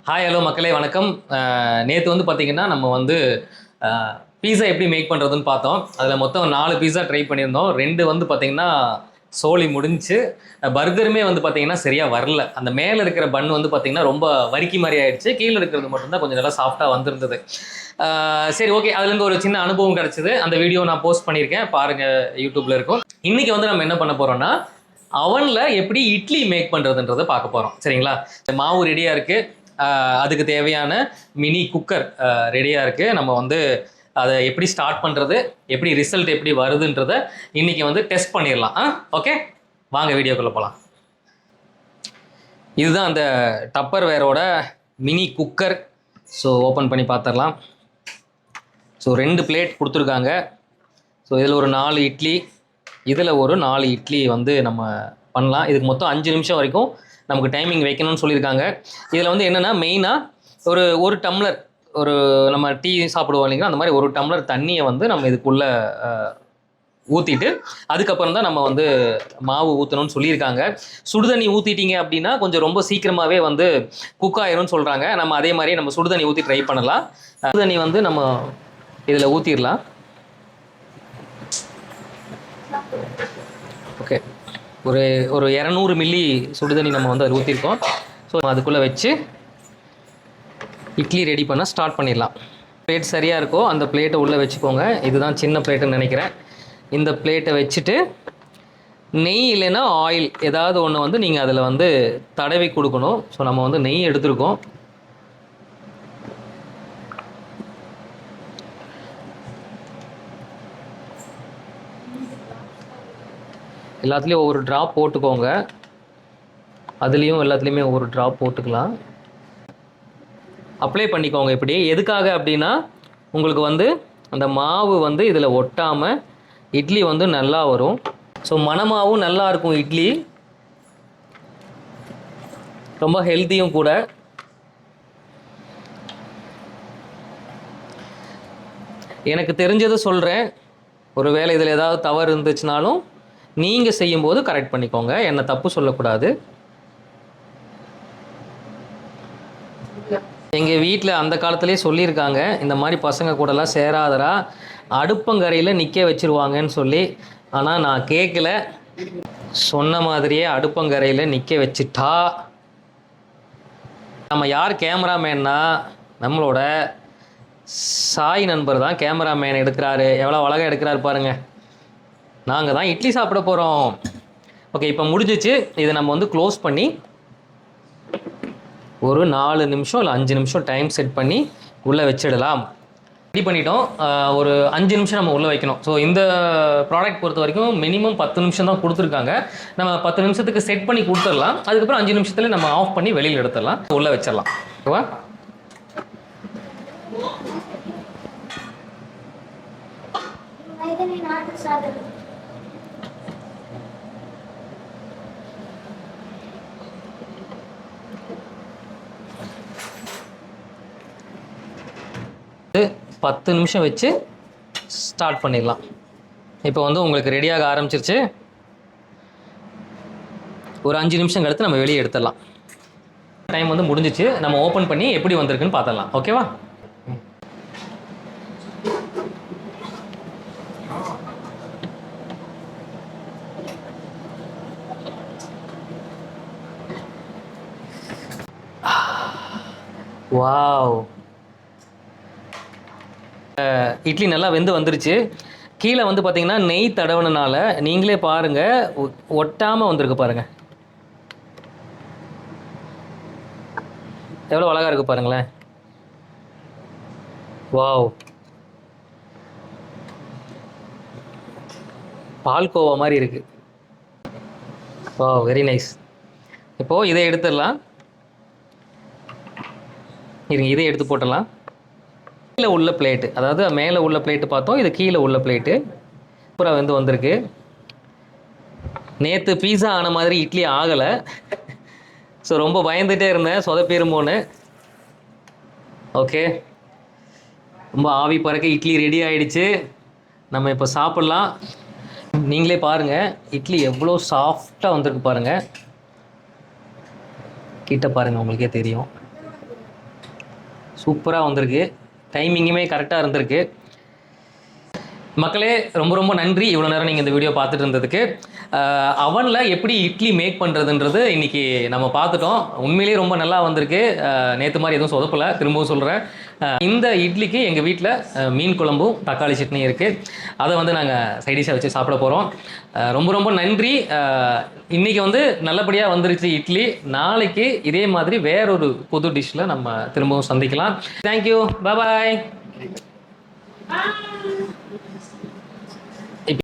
Hi hello மக்களே வணக்கம். நேற்று வந்து பார்த்தீங்கன்னா நம்ம வந்து பீஸா எப்படி மேக் பண்ணுறதுன்னு பார்த்தோம். அதில் மொத்தம் 4 பீஸா ட்ரை பண்ணியிருந்தோம். 2 வந்து பார்த்தீங்கன்னா சோலி முடிஞ்சு. பர்கருமே வந்து பார்த்தீங்கன்னா சரியாக வரல. அந்த மேலே இருக்கிற பன் வந்து பார்த்தீங்கன்னா ரொம்ப வரிக்கி மாதிரி ஆயிடுச்சு. கீழே இருக்கிறது மட்டும்தான் கொஞ்சம் நல்லா சாஃப்டாக வந்திருந்தது. சரி, ஓகே, அதுலேருந்து ஒரு சின்ன அனுபவம் கிடச்சிது. அந்த வீடியோ நான் போஸ்ட் பண்ணியிருக்கேன், பாருங்கள், யூடியூப்பில் இருக்கும். இன்றைக்கி வந்து நம்ம என்ன பண்ண போகிறோம்னா அவனில் எப்படி இட்லி மேக் பண்ணுறதுன்றதை பார்க்க போகிறோம். சரிங்களா? மாவு ரெடியாக இருக்குது. அதுக்கு தேவையான மினி குக்கர் ரெடியாக இருக்குது. நம்ம வந்து அதை எப்படி ஸ்டார்ட் பண்ணுறது, எப்படி ரிசல்ட் எப்படி வருதுன்றதை இன்றைக்கி வந்து டெஸ்ட் பண்ணிடலாம். ஓகே, வாங்க வீடியோக்குள்ளே போகலாம். இதுதான் அந்த டப்பர் வேரோட மினி குக்கர். ஸோ ஓப்பன் பண்ணி பார்த்துடலாம். ஸோ 2 பிளேட் கொடுத்துருக்காங்க. ஸோ இதில் ஒரு 4 இட்லி, இதில் ஒரு 4 இட்லி வந்து நம்ம பண்ணலாம். இதுக்கு மொத்தம் 5 நிமிஷம் வரைக்கும் நமக்கு டைமிங் வைக்கணும்னு சொல்லியிருக்காங்க. இதில் வந்து என்னென்னா மெயினாக ஒரு டம்ளர், ஒரு நம்ம டீ சாப்பிடுவோம் இல்லைங்களா, அந்த மாதிரி 1 டம்ளர் தண்ணியை வந்து நம்ம இதுக்குள்ளே ஊற்றிட்டு அதுக்கப்புறம் தான் நம்ம வந்து மாவு ஊற்றணும்னு சொல்லியிருக்காங்க. சுடுதண்ணி ஊற்றிட்டீங்க அப்படின்னா கொஞ்சம் ரொம்ப சீக்கிரமாகவே வந்து குக் ஆயிரும்னு சொல்கிறாங்க. நம்ம அதே மாதிரி நம்ம சுடுதண்ணி ஊற்றி ட்ரை பண்ணலாம். சுடுதண்ணி வந்து நம்ம இதில் ஊற்றிடலாம். ஓகே, ஒரு 200 மில்லி சுடுதண்ணி நம்ம வந்து அதில் ஊற்றிருக்கோம். ஸோ அதுக்குள்ளே வச்சு இட்லி ரெடி பண்ண ஸ்டார்ட் பண்ணிடலாம். பிளேட் சரியாக இருக்கோ அந்த பிளேட்டை உள்ளே வச்சுக்கோங்க. இதுதான் சின்ன பிளேட்டுன்னு நினைக்கிறேன். இந்த பிளேட்டை வச்சுட்டு நெய் இல்லைன்னா ஆயில் ஏதாவது ஒன்று வந்து நீங்கள் அதில் வந்து தடவி கொடுக்கணும். ஸோ நம்ம வந்து நெய் எடுத்துருக்கோம். எல்லாத்துலேயும் ஒவ்வொரு ட்ராப் போட்டுக்கோங்க. அதுலேயும் எல்லாத்துலேயுமே ஒவ்வொரு ட்ராப் போட்டுக்கலாம். அப்ளை பண்ணிக்கோங்க. இப்படி எதுக்காக அப்படின்னா உங்களுக்கு வந்து அந்த மாவு வந்து இதில் ஒட்டாமல் இட்லி வந்து நல்லா வரும். ஸோ மணமாவும் நல்லா இருக்கும். இட்லி ரொம்ப ஹெல்த்தியும் கூட. எனக்கு தெரிஞ்சதை சொல்கிறேன். ஒரு வேளை இதில் ஏதாவது தவறு இருந்துச்சுனாலும் நீங்கள் செய்யும்போது கரெக்ட் பண்ணிக்கோங்க. என்னை தப்பு சொல்லக்கூடாது. எங்கள் வீட்டில் அந்த காலத்துலேயே சொல்லியிருக்காங்க, இந்த மாதிரி பசங்க கூடலாம் சேராதரா, அடுப்பங்கரையில் நிற்க வச்சுருவாங்கன்னு சொல்லி. ஆனால் நான் கேட்கல. சொன்ன மாதிரியே அடுப்பங்கரையில் நிற்க வச்சுட்டா. நம்ம யார் கேமராமேன்னா நம்மளோட சாய் நண்பர் தான் கேமராமேன் எடுக்கிறாரு. எவ்வளோ அழகாக எடுக்கிறாரு பாருங்கள். நாங்கள் தான் இட்லி சாப்பிட போகிறோம். ஓகே, இப்போ முடிஞ்சிச்சு. இதை நம்ம வந்து க்ளோஸ் பண்ணி ஒரு 4 நிமிஷம் இல்லை 5 நிமிஷம் டைம் செட் பண்ணி உள்ளே வச்சிடலாம். ரெடி பண்ணிட்டோம். ஒரு 5 நிமிஷம் நம்ம உள்ளே வைக்கணும். ஸோ இந்த ப்ராடக்ட் பொறுத்த வரைக்கும் மினிமம் 10 நிமிஷம் தான் கொடுத்துருக்காங்க. நம்ம 10 நிமிஷத்துக்கு செட் பண்ணி கொடுத்துடலாம். அதுக்கப்புறம் 5 நிமிஷத்துல நம்ம ஆஃப் பண்ணி வெளியில் எடுத்துடலாம். உள்ளே வச்சிடலாம். ஓகேவா? பத்து நிமிஷம் வச்சு ஸ்டார்ட் பண்ணிடலாம். இப்போ வந்து உங்களுக்கு ரெடியாக ஆரம்பிச்சிருச்சு. ஒரு 5 நிமிஷம் கழித்து நம்ம வெளியே எடுத்துடலாம். டைம் வந்து முடிஞ்சிச்சு. நம்ம ஓப்பன் பண்ணி எப்படி வந்திருக்குன்னு பார்த்துடலாம். ஓகேவா? வாவ், இட்லி நல்லா வெந்து வந்துருச்சு. கீழே வந்து பார்த்தீங்கன்னா நெய் தடவுனனால நீங்களே பாருங்கள், ஒட்டாமல் வந்திருக்கு பாருங்கள். எவ்வளோ அழகாக இருக்குது பாருங்களேன். வாவ், பால்கோவா மாதிரி இருக்குது. Wow, very nice. இப்போது இதை எடுத்துடலாம். இருங்க, இதை எடுத்து போட்டலாம். கீழே உள்ள பிளேட்டு, அதாவது மேலே உள்ள பிளேட்டு பார்த்தோம், இது கீழே உள்ள பிளேட்டு பூரா வந்து வந்திருக்கு. நேற்று பீஸா ஆன மாதிரி இட்லி ஆகலை. ஸோ ரொம்ப பயந்துகிட்டே இருந்தேன் சொதப்பிருமோன்னு. ஓகே, ரொம்ப ஆவி பறக்க இட்லி ரெடி ஆகிடுச்சு. நம்ம இப்போ சாப்பிட்லாம். நீங்களே பாருங்கள் இட்லி எவ்வளோ சாஃப்டாக வந்திருக்கு பாருங்கள். கிட்ட பாருங்கள், உங்களுக்கே தெரியும். சூப்பராக வந்திருக்கு, டைமிங்குமே கரெக்டாக இருந்திருக்கு. மக்களே ரொம்ப ரொம்ப நன்றி இவ்வளோ நேரம் நீங்கள் இந்த வீடியோ பார்த்துட்டு இருந்ததுக்கு. அவனில் எப்படி இட்லி மேக் பண்ணுறதுன்றது இன்றைக்கி நம்ம பார்த்துட்டோம். உண்மையிலேயே ரொம்ப நல்லா வந்திருக்கு. நேற்று மாதிரி எதுவும் சொதப்பலை, திரும்பவும் சொல்கிறேன். இந்த இட்லிக்கு எங்கள் வீட்டில் மீன் குழம்பும் தக்காளி சட்னியும் இருக்குது. அதை வந்து நாங்கள் சைடிஷாக வச்சு சாப்பிட போகிறோம். ரொம்ப ரொம்ப நன்றி. இன்றைக்கி வந்து நல்லபடியாக வந்துருச்சு இட்லி. நாளைக்கு இதே மாதிரி வேறொரு புது டிஷ்ஷில் நம்ம திரும்பவும் சந்திக்கலாம். தேங்க்யூ, பாய்.